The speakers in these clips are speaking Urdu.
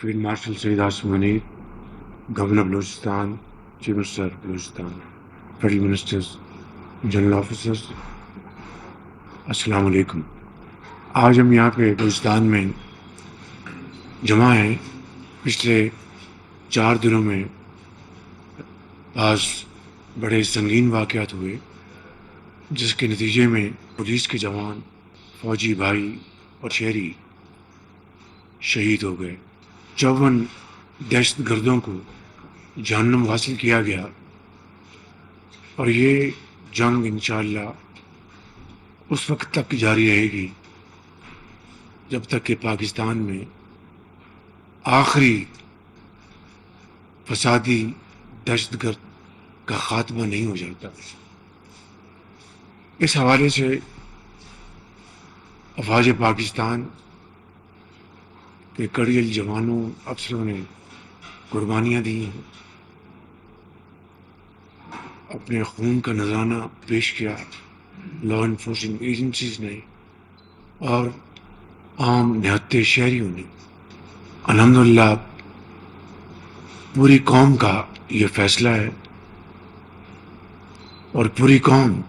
Field marshal Syed Asif Munir, governor Balochistan, chief minister Balochistan, federal ministers, general officers, السلام علیکم۔ آج ہم یہاں پہ بلوچستان میں جمع ہیں۔ پچھلے 4 دنوں میں بعض بڑے سنگین واقعات ہوئے، جس کے نتیجے میں پولیس کے جوان، فوجی بھائی اور شہری شہید ہو گئے۔ 54 دہشت گردوں کو جہنم حاصل کیا گیا، اور یہ جنگ انشاءاللہ اس وقت تک جاری رہے گی جب تک کہ پاکستان میں آخری فسادی دہشت گرد کا خاتمہ نہیں ہو جاتا۔ اس حوالے سے افواج پاکستان کے کڑیل جوانوں، افسروں نے قربانیاں دی ہیں، اپنے خون کا نذرانہ پیش کیا لا انفورسنگ ایجنسیز نے اور عام نہتے شہریوں نے۔ الحمدللہ پوری قوم کا یہ فیصلہ ہے، اور پوری قوم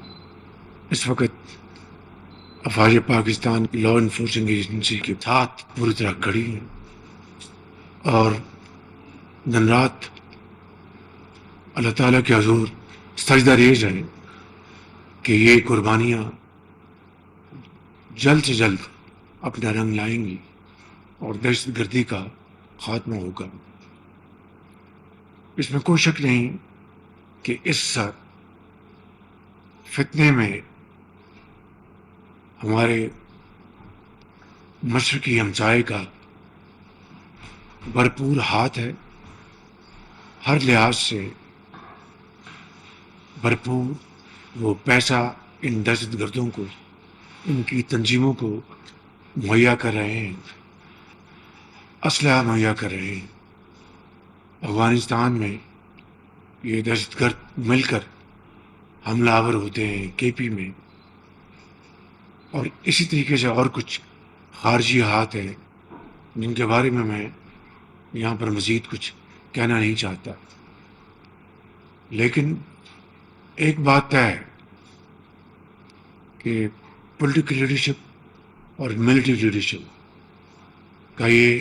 اس وقت افواج پاکستان کی لا انفورسنگ ایجنسی کے ساتھ پوری طرح کھڑی ہیں، اور دن رات اللہ تعالیٰ کے حضور سجدہ ریز ہے کہ یہ قربانیاں جلد سے جلد اپنا رنگ لائیں گی اور دہشت گردی کا خاتمہ ہوگا۔ اس میں کوئی شک نہیں کہ اس فتنے میں ہمارے مشرقی ہمسائے کا بھرپور ہاتھ ہے، ہر لحاظ سے بھرپور۔ وہ پیسہ ان دہشت گردوں کو، ان کی تنظیموں کو مہیا کر رہے ہیں، اسلحہ مہیا کر رہے ہیں۔ افغانستان میں یہ دہشت گرد مل کر حملہ آور ہوتے ہیں کے پی میں، اور اسی طریقے سے اور کچھ خارجی ہاتھ ہیں جن کے بارے میں یہاں پر مزید کچھ کہنا نہیں چاہتا۔ لیکن ایک بات طے ہے کہ پولیٹیکل لیڈرشپ اور ملٹری لیڈرشپ کا یہ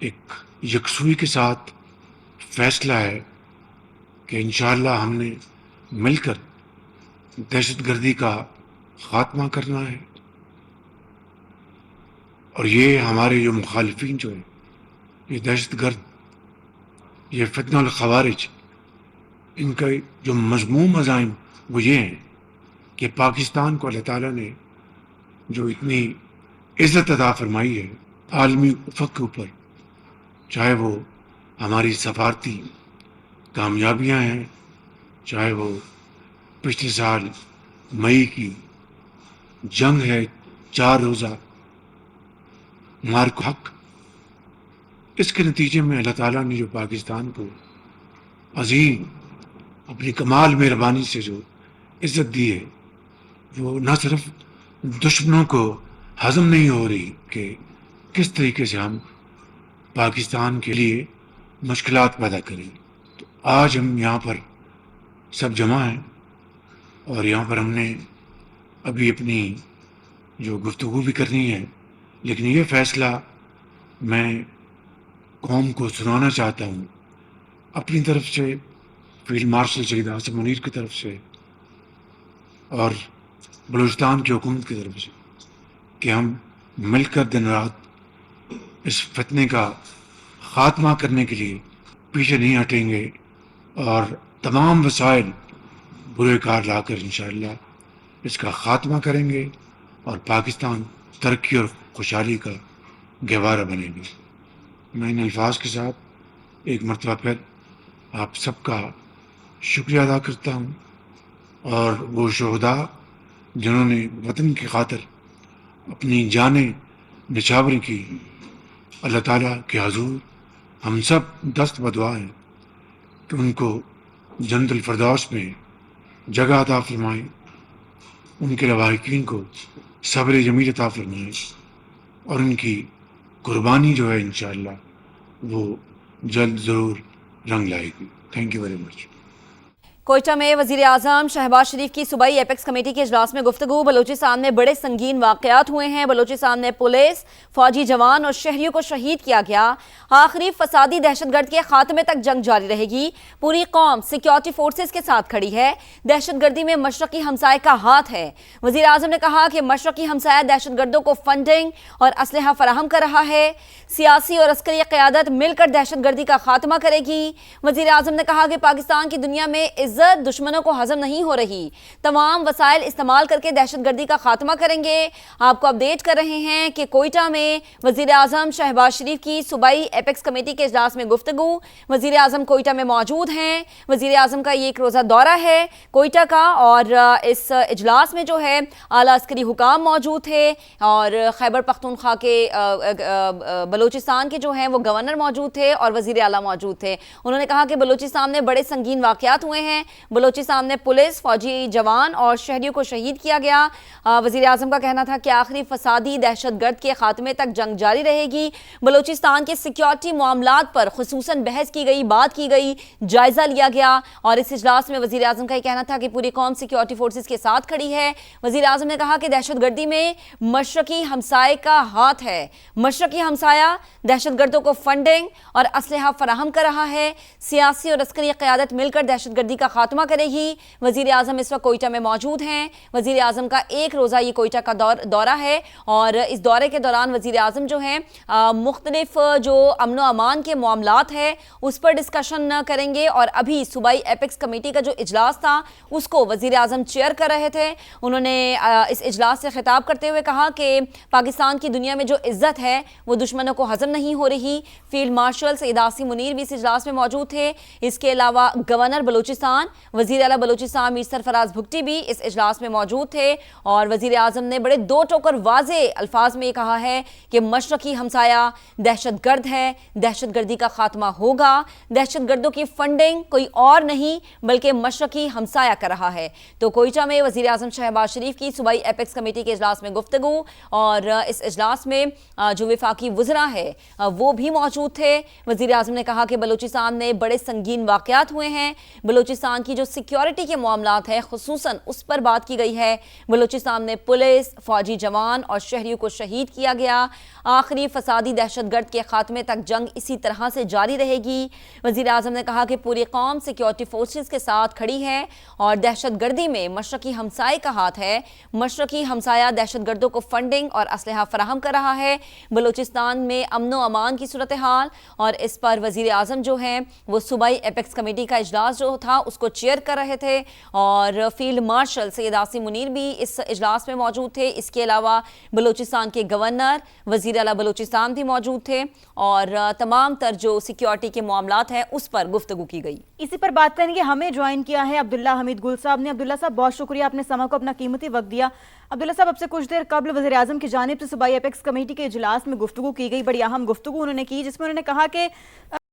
ایک یکسوئی کے ساتھ فیصلہ ہے کہ انشاءاللہ ہم نے مل کر دہشت گردی کا خاتمہ کرنا ہے، اور یہ ہمارے جو مخالفین جو ہیں، یہ دہشت گرد، یہ فتنہ الخوارج، ان کا جو مذموم عزائم وہ یہ ہیں کہ پاکستان کو اللہ تعالیٰ نے جو اتنی عزت عطا فرمائی ہے عالمی افق کے اوپر، چاہے وہ ہماری سفارتی کامیابیاں ہیں، چاہے وہ پچھلے سال مئی کی جنگ ہے 4 روزہ مارک حق، اس کے نتیجے میں اللہ تعالیٰ نے جو پاکستان کو عظیم اپنی کمال مہربانی سے جو عزت دی ہے، وہ نہ صرف دشمنوں کو ہضم نہیں ہو رہی کہ کس طریقے سے ہم پاکستان کے لیے مشکلات پیدا کریں۔ تو آج ہم یہاں پر سب جمع ہیں، اور یہاں پر ہم نے ابھی اپنی جو گفتگو بھی کرنی ہے، لیکن یہ فیصلہ میں قوم کو سنانا چاہتا ہوں اپنی طرف سے، فیلڈ مارشل سید آصف منیر کی طرف سے اور بلوچستان کی حکومت کی طرف سے، کہ ہم مل کر دن رات اس فتنے کا خاتمہ کرنے کے لیے پیچھے نہیں ہٹیں گے، اور تمام وسائل برے کار لا کر انشاءاللہ اس کا خاتمہ کریں گے، اور پاکستان ترقی اور خوشحالی کا گہوارہ بنے گی۔ میں ان الفاظ کے ساتھ ایک مرتبہ پھر آپ سب کا شکریہ ادا کرتا ہوں، اور وہ شہداء جنہوں نے وطن کی خاطر اپنی جانیں نچھاور کی، اللہ تعالیٰ کے حضور ہم سب دست بدعا ہیں کہ ان کو جنت الفردوس میں جگہ عطا فرمائیں، ان کے لواحقین کو صبر جمیل عطا فرمائیں، اور ان کی قربانی جو ہے انشاءاللہ وہ جلد ضرور رنگ لائے گی. Thank you very much. Quetta میں وزیر اعظم شہباز شریف کی صوبائی ایپیکس کمیٹی کے اجلاس میں گفتگو. بلوچستان میں بڑے سنگین واقعات ہوئے ہیں. بلوچستان میں پولیس، فوجی جوان اور شہریوں کو شہید کیا گیا. آخری فسادی دہشت گرد کے خاتمے تک جنگ جاری رہے گی. پوری قوم سیکیورٹی فورسز کے ساتھ کھڑی ہے. دہشت گردی میں مشرقی ہمسائے کا ہاتھ ہے. وزیر اعظم نے کہا کہ مشرقی ہمسایہ دہشت گردوں کو فنڈنگ اور اسلحہ فراہم کر رہا ہے. سیاسی اور عسکری قیادت مل کر دہشت گردی کا خاتمہ کرے گی. وزیر اعظم نے کہا کہ پاکستان کی دنیا میں عزت دشمنوں کو ہضم نہیں ہو رہی. تمام وسائل استعمال کر کے دہشت گردی کا خاتمہ کریں گے. آپ کو اپڈیٹ کر رہے ہیں کہ کوئٹہ میں وزیر اعظم شہباز شریف کی صوبائی ایپیکس کمیٹی کے اجلاس میں گفتگو. وزیر اعظم کوئٹہ میں موجود ہیں. وزیر اعظم کا یہ ایک روزہ دورہ ہے کوئٹہ کا، اور اس اجلاس میں جو ہے اعلیٰ عسکری حکام موجود تھے اور خیبر پختونخوا کے بلوچستان کے جو ہیں وہ گورنر موجود تھے اور وزیر اعلیٰ موجود تھے. انہوں نے کہا کہ بلوچستان میں بڑے سنگین واقعات ہوئے ہیں. بلوچستان میں پولیس، فوجی جوان اور شہریوں کو شہید کیا گیا. وزیر اعظم کا کہنا تھا کہ آخری فسادی دہشت گرد کے خاتمے تک جنگ جاری رہے گی. بلوچستان کے سیکیورٹی معاملات پر خصوصاً بحث کی گئی، بات کی گئی، جائزہ لیا گیا. اور اس اجلاس میں وزیر اعظم کا یہ کہنا تھا کہ پوری قوم سیکیورٹی فورسز کے ساتھ کھڑی ہے. وزیر اعظم نے کہا کہ دہشت گردی میں مشرقی ہمسائے کا ہاتھ ہے. مشرقی ہمسایہ دہشت گردوں کو فنڈنگ اور اسلحہ فراہم کر رہا ہے. سیاسی اور عسکری قیادت مل کر دہشت گردی کا خاتمہ کرے گی. وزیر اعظم اس وقت کوئٹہ میں موجود ہیں. وزیر اعظم کا ایک روزہ یہ کوئٹہ کا دورہ ہے، اور اس دورے کے دوران وزیر اعظم جو ہیں مختلف جو امن و امان کے معاملات ہیں اس پر ڈسکشن کریں گے. اور ابھی صوبائی ایپیکس کمیٹی کا جو اجلاس تھا اس کو وزیر اعظم چیئر کر رہے تھے. انہوں نے اس اجلاس سے خطاب کرتے ہوئے کہا کہ پاکستان کی دنیا میں جو عزت ہے وہ دشمنوں کو ہضم نہیں ہو رہی. فیلڈ مارشل سید عاصم منیر بھی اس اجلاس میں موجود تھے. اس کے علاوہ گورنر بلوچستان، وزیر اعلیٰ بلوچستان میر سرفراز بھگٹی بھی اس اجلاس میں موجود تھے. اور وزیر اعظم نے بڑے دو ٹوکر واضح الفاظ میں یہ کہا ہے کہ مشرقی ہمسایہ دہشت گرد ہے، دہشت گردی کا خاتمہ ہوگا. دہشت گردوں کی فنڈنگ کوئی اور نہیں بلکہ مشرقی ہمسایہ کر رہا ہے. تو کوئٹہ میں وزیر اعظم شہباز شریف کی صوبائی ایپیکس کمیٹی کے اجلاس میں گفتگو، اور اس اجلاس میں جو وفاقی وزراء ہے وہ بھی موجود تھے. وزیر اعظم نے کہا کہ بلوچستان میں بڑے سنگین واقعات ہوئے ہیں. بلوچستان کی جو سیکیورٹی کے معاملات ہیں خصوصاً اس پر بات کی گئی ہے. بلوچستان میں پولیس، فوجی جوان اور شہریوں کو شہید کیا گیا. آخری فسادی دہشت گرد کے خاتمے تک جنگ اسی طرح سے جاری رہے گی. وزیر اعظم نے کہا کہ پوری قوم سیکیورٹی فورسز کے ساتھ کھڑی ہے اور دہشت گردی میں مشرقی ہمسائے کا ہاتھ ہے. مشرقی ہمسایہ دہشت گردوں کو فنڈنگ اور اسلحہ فراہم کر رہا ہے. بلوچستان میں امن و امان کی صورتحال، اور اس پر وزیر اعظم جو ہیں وہ صوبائی ایپیکس کمیٹی کا اجلاس جو تھا اس کو چیئر کر رہے تھے. اور فیلڈ مارشل سید عاصم منیر بھی اس اجلاس میں موجود تھے. اس کے علاوہ بلوچستان کے گورنر، وزیر اعلیٰ بلوچستان بھی موجود تھے، اور تمام تر جو سیکیورٹی کے معاملات ہیں اس پر گفتگو کی گئی. اسی پر بات کریں گے. ہمیں جوائن کیا ہے عبداللہ حمید گل صاحب نے. عبداللہ صاحب بہت شکریہ، آپ نے سما کو اپنا قیمتی وقت دیا. عبداللہ صاحب اب سے کچھ دیر قبل وزیر اعظم کی جانب سے صوبائی ایپیکس کمیٹی کے اجلاس میں گفتگو کی گئی. بڑی اہم گفتگو انہوں نے کی جس میں انہوں نے کہا کہ